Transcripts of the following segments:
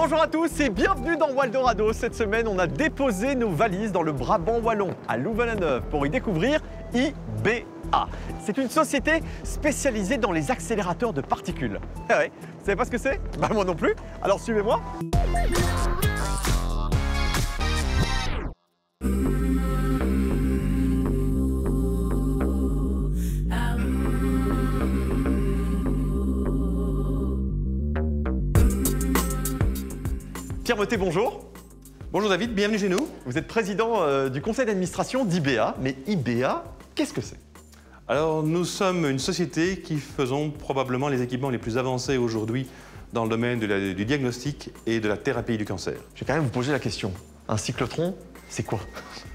Bonjour à tous et bienvenue dans Waldorado. Cette semaine, on a déposé nos valises dans le Brabant wallon, à Louvain-la-Neuve, pour y découvrir IBA. C'est une société spécialisée dans les accélérateurs de particules. Ah ouais, vous savez pas ce que c'est? Bah moi non plus, alors suivez-moi. Pierre Mottet, bonjour. Bonjour David, bienvenue chez nous. Vous êtes président du conseil d'administration d'IBA, mais IBA, qu'est-ce que c'est? Alors nous sommes une société qui faisons probablement les équipements les plus avancés aujourd'hui dans le domaine du diagnostic et de la thérapie du cancer. Je vais quand même vous poser la question. Un cyclotron, c'est quoi?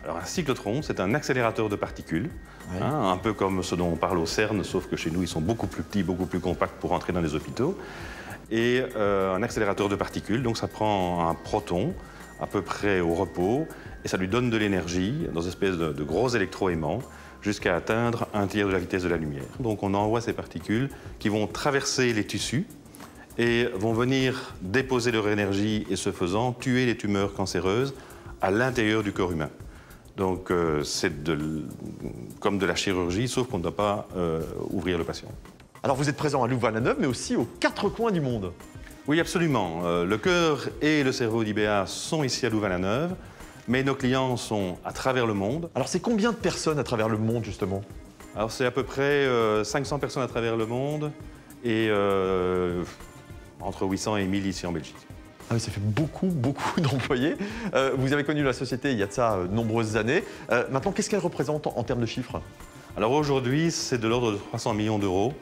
Alors un cyclotron, c'est un accélérateur de particules, Oui. un peu comme ce dont on parle au CERN, sauf que chez nous ils sont beaucoup plus petits, beaucoup plus compacts pour entrer dans les hôpitaux. Et un accélérateur de particules, donc ça prend un proton à peu près au repos et ça lui donne de l'énergie dans une espèce de gros électroaimant jusqu'à atteindre un tiers de la vitesse de la lumière. Donc on envoie ces particules qui vont traverser les tissus et vont venir déposer leur énergie et ce faisant tuer les tumeurs cancéreuses à l'intérieur du corps humain. Donc c'est comme de la chirurgie, sauf qu'on ne doit pas ouvrir le patient. Alors vous êtes présent à Louvain-la-Neuve, mais aussi aux quatre coins du monde. Oui, absolument. Le cœur et le cerveau d'IBA sont ici à Louvain-la-Neuve, mais nos clients sont à travers le monde. Alors c'est combien de personnes à travers le monde, justement? Alors c'est à peu près 500 personnes à travers le monde et entre 800 et 1000 ici en Belgique. Ah oui, ça fait beaucoup d'employés. Vous avez connu la société il y a de ça nombreuses années. Maintenant, qu'est-ce qu'elle représente en termes de chiffres? Alors aujourd'hui, c'est de l'ordre de 300 millions d'euros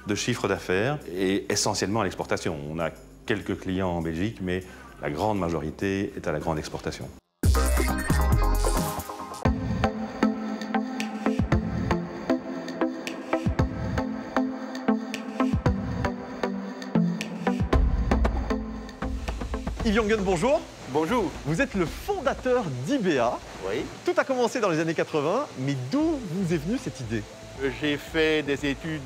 de chiffre d'affaires et essentiellement à l'exportation. On a quelques clients en Belgique, mais la grande majorité est à la grande exportation. Yves Jongen, bonjour. Bonjour. Vous êtes le fondateur d'IBA. Oui. Tout a commencé dans les années 80, mais d'où vous est venue cette idée? J'ai fait des études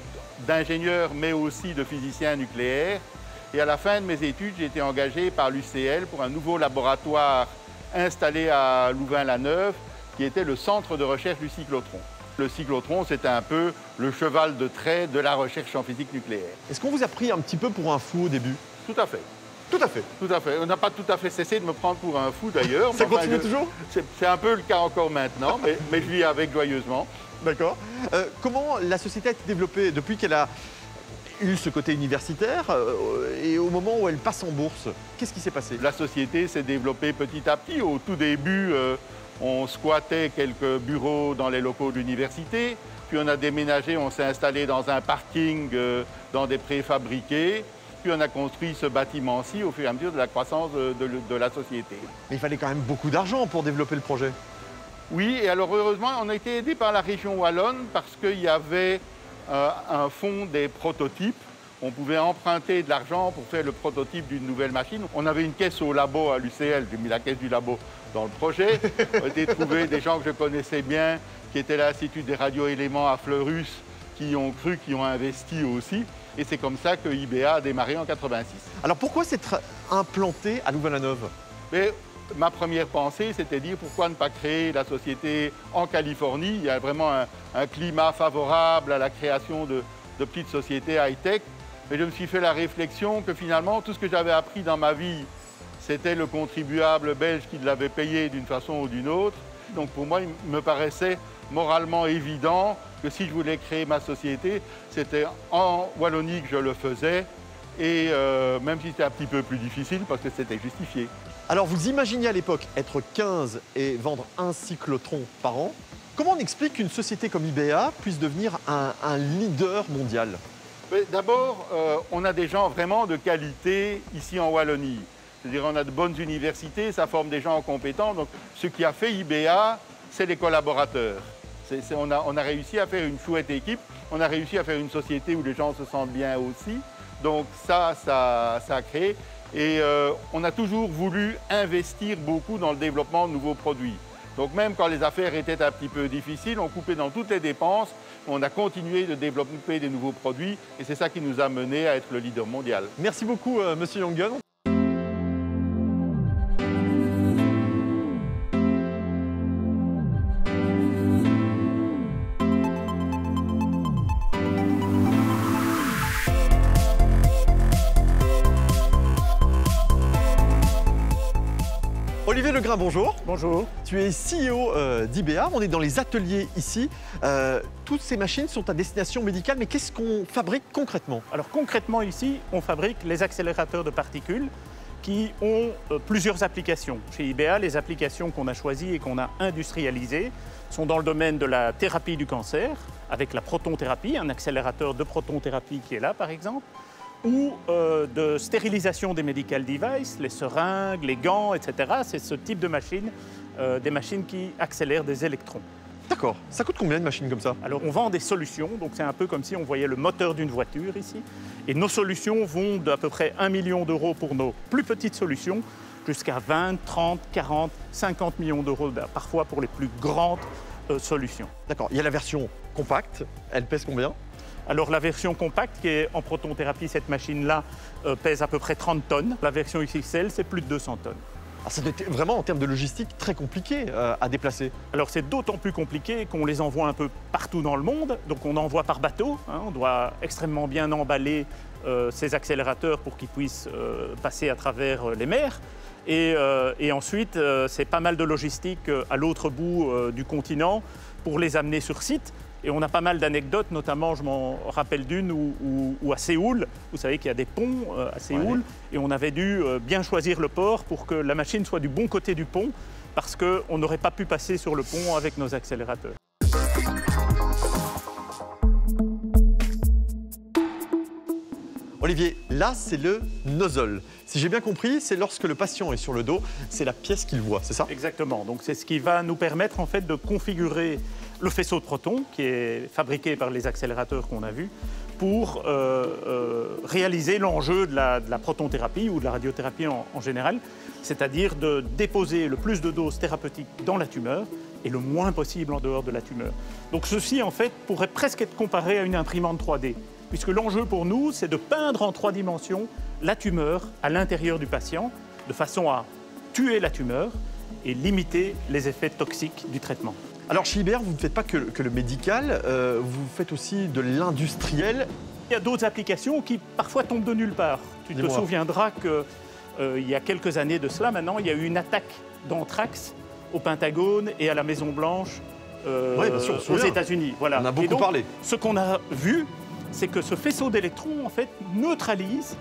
d'ingénieur, mais aussi de physicien nucléaire. Et à la fin de mes études, j'ai été engagé par l'UCL pour un nouveau laboratoire installé à Louvain-la-Neuve, qui était le centre de recherche du cyclotron. Le cyclotron, c'était un peu le cheval de trait de la recherche en physique nucléaire. Est-ce qu'on vous a pris un petit peu pour un fou au début? Tout à fait. Tout à fait. Tout à fait. On n'a pas tout à fait cessé de me prendre pour un fou d'ailleurs. Ça continue toujours? C'est un peu le cas encore maintenant, mais je vis avec joyeusement. D'accord. Comment la société a été développée depuis qu'elle a eu ce côté universitaire et au moment où elle passe en bourse? Qu'est-ce qui s'est passé? La société s'est développée petit à petit. Au tout début, on squattait quelques bureaux dans les locaux de l'université. Puis on a déménagé, on s'est installé dans un parking, dans des préfabriqués. Puis on a construit ce bâtiment-ci au fur et à mesure de la croissance de la société. Mais il fallait quand même beaucoup d'argent pour développer le projet. Oui, et alors heureusement, on a été aidé par la région wallonne parce qu'il y avait un fonds des prototypes. On pouvait emprunter de l'argent pour faire le prototype d'une nouvelle machine. On avait une caisse au labo à l'UCL, j'ai mis la caisse du labo dans le projet. On a été trouver des gens que je connaissais bien, qui étaient à l'Institut des radioéléments à Fleurus, qui ont cru, qui ont investi aussi. Et c'est comme ça que IBA a démarré en 86. Alors pourquoi s'être implanté à Louvain-la-Neuve? Mais ma première pensée, c'était de dire pourquoi ne pas créer la société en Californie. Il y a vraiment un climat favorable à la création de petites sociétés high-tech. Mais je me suis fait la réflexion que finalement, tout ce que j'avais appris dans ma vie, c'était le contribuable belge qui l'avait payé d'une façon ou d'une autre. Donc pour moi, il me paraissait moralement évident que si je voulais créer ma société, c'était en Wallonie que je le faisais. Et même si c'était un petit peu plus difficile, parce que c'était justifié. Alors vous imaginiez à l'époque être 15 et vendre un cyclotron par an. Comment on explique qu'une société comme IBA puisse devenir un leader mondial? D'abord, on a des gens vraiment de qualité ici en Wallonie. C'est-à-dire on a de bonnes universités, ça forme des gens compétents. Donc ce qui a fait IBA, c'est les collaborateurs. On a réussi à faire une chouette équipe, on a réussi à faire une société où les gens se sentent bien aussi. Donc ça a créé. Et on a toujours voulu investir beaucoup dans le développement de nouveaux produits. Donc même quand les affaires étaient un petit peu difficiles, on coupait dans toutes les dépenses, on a continué de développer des nouveaux produits et c'est ça qui nous a mené à être le leader mondial. Merci beaucoup, Monsieur Jongen. Olivier Legrain, bonjour. Bonjour. Tu es CEO d'IBA, on est dans les ateliers ici. Toutes ces machines sont à destination médicale, mais qu'est-ce qu'on fabrique concrètement? Alors concrètement ici, on fabrique les accélérateurs de particules qui ont plusieurs applications. Chez IBA, les applications qu'on a choisies et qu'on a industrialisées sont dans le domaine de la thérapie du cancer, avec la protonthérapie, un accélérateur de protonthérapie qui est là par exemple, ou de stérilisation des medical devices, les seringues, les gants, etc. C'est ce type de machines, des machines qui accélèrent des électrons. D'accord. Ça coûte combien une machine comme ça? Alors on vend des solutions, donc c'est un peu comme si on voyait le moteur d'une voiture ici. Et nos solutions vont d'à peu près 1 million d'euros pour nos plus petites solutions, jusqu'à 20, 30, 40, 50 millions d'euros parfois pour les plus grandes solutions. D'accord. Il y a la version compacte, elle pèse combien? Alors la version compacte qui est en protonthérapie, cette machine-là pèse à peu près 30 tonnes. La version XXL, c'est plus de 200 tonnes. Alors ça doit être vraiment en termes de logistique très compliqué à déplacer. Alors c'est d'autant plus compliqué qu'on les envoie un peu partout dans le monde. Donc on envoie par bateau, hein, on doit extrêmement bien emballer ces accélérateurs pour qu'ils puissent passer à travers les mers. Et ensuite, c'est pas mal de logistique à l'autre bout du continent pour les amener sur site. Et on a pas mal d'anecdotes, notamment, je m'en rappelle d'une, où à Séoul, vous savez qu'il y a des ponts à Séoul, et on avait dû bien choisir le port pour que la machine soit du bon côté du pont, parce qu'on n'aurait pas pu passer sur le pont avec nos accélérateurs. Olivier, là, c'est le nozzle. Si j'ai bien compris, c'est lorsque le patient est sur le dos, c'est la pièce qu'il voit, c'est ça? Exactement. Donc c'est ce qui va nous permettre en fait de configurer le faisceau de protons qui est fabriqué par les accélérateurs qu'on a vus pour réaliser l'enjeu de la protonthérapie ou de la radiothérapie en général, c'est-à-dire de déposer le plus de doses thérapeutiques dans la tumeur et le moins possible en dehors de la tumeur. Donc ceci en fait pourrait presque être comparé à une imprimante 3D. Puisque l'enjeu pour nous, c'est de peindre en 3 dimensions la tumeur à l'intérieur du patient, de façon à tuer la tumeur et limiter les effets toxiques du traitement. Alors chez IBR, vous ne faites pas que le médical, vous faites aussi de l'industriel. Il y a d'autres applications qui parfois tombent de nulle part. Tu te souviendras qu'il y a quelques années de cela, maintenant, il y a eu une attaque d'anthrax au Pentagone et à la Maison-Blanche aux États-Unis. Voilà. On a beaucoup parlé. Ce qu'on a vu, c'est que ce faisceau d'électrons en fait neutralise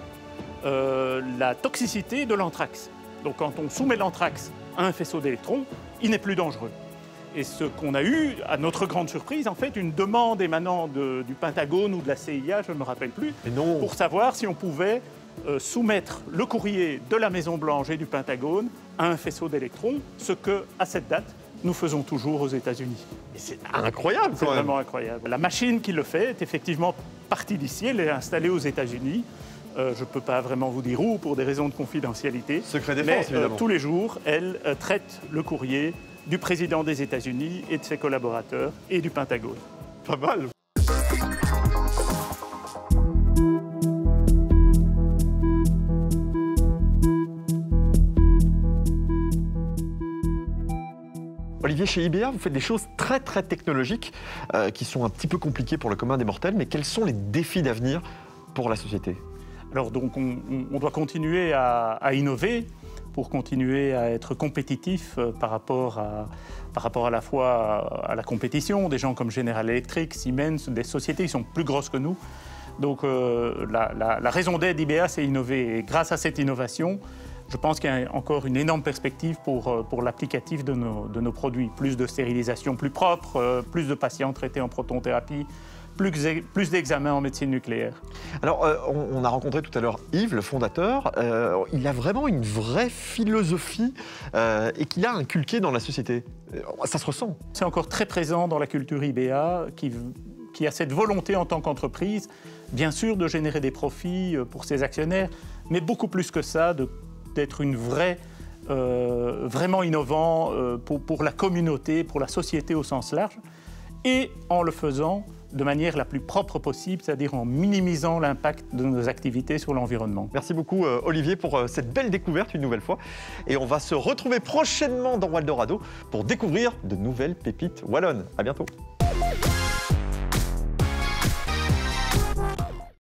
la toxicité de l'anthrax. Donc quand on soumet l'anthrax à un faisceau d'électrons, il n'est plus dangereux. Et ce qu'on a eu, à notre grande surprise, en fait, une demande émanant du Pentagone ou de la CIA, je ne me rappelle plus, pour savoir si on pouvait soumettre le courrier de la Maison-Blanche et du Pentagone à un faisceau d'électrons, ce que, à cette date, nous faisons toujours aux États-Unis. C'est incroyable, c'est vraiment incroyable. La machine qui le fait est effectivement partie d'ici, elle est installée aux États-Unis. Je ne peux pas vraiment vous dire où, pour des raisons de confidentialité. Secret défense, évidemment. Tous les jours, elle traite le courrier du président des États-Unis et de ses collaborateurs et du Pentagone. Pas mal. Olivier, chez IBA, vous faites des choses très technologiques qui sont un petit peu compliquées pour le commun des mortels, mais quels sont les défis d'avenir pour la société? Alors donc on doit continuer à innover pour continuer à être compétitif par rapport à la fois à la compétition, des gens comme General Electric, Siemens, des sociétés qui sont plus grosses que nous. Donc la raison d'être d'IBA, c'est innover. Et grâce à cette innovation, je pense qu'il y a encore une énorme perspective pour l'applicatif de nos produits. Plus de stérilisation plus propre, plus de patients traités en protonthérapie, plus d'examens en médecine nucléaire. Alors, on a rencontré tout à l'heure Yves, le fondateur. Il a vraiment une vraie philosophie et qu'il a inculquée dans la société. Ça se ressent. C'est encore très présent dans la culture IBA qui a cette volonté en tant qu'entreprise, bien sûr, de générer des profits pour ses actionnaires, mais beaucoup plus que ça, d'être une vraiment innovant pour la communauté, pour la société au sens large, et en le faisant de manière la plus propre possible, c'est-à-dire en minimisant l'impact de nos activités sur l'environnement. Merci beaucoup Olivier pour cette belle découverte une nouvelle fois. Et on va se retrouver prochainement dans Waldorado pour découvrir de nouvelles pépites wallonnes. À bientôt.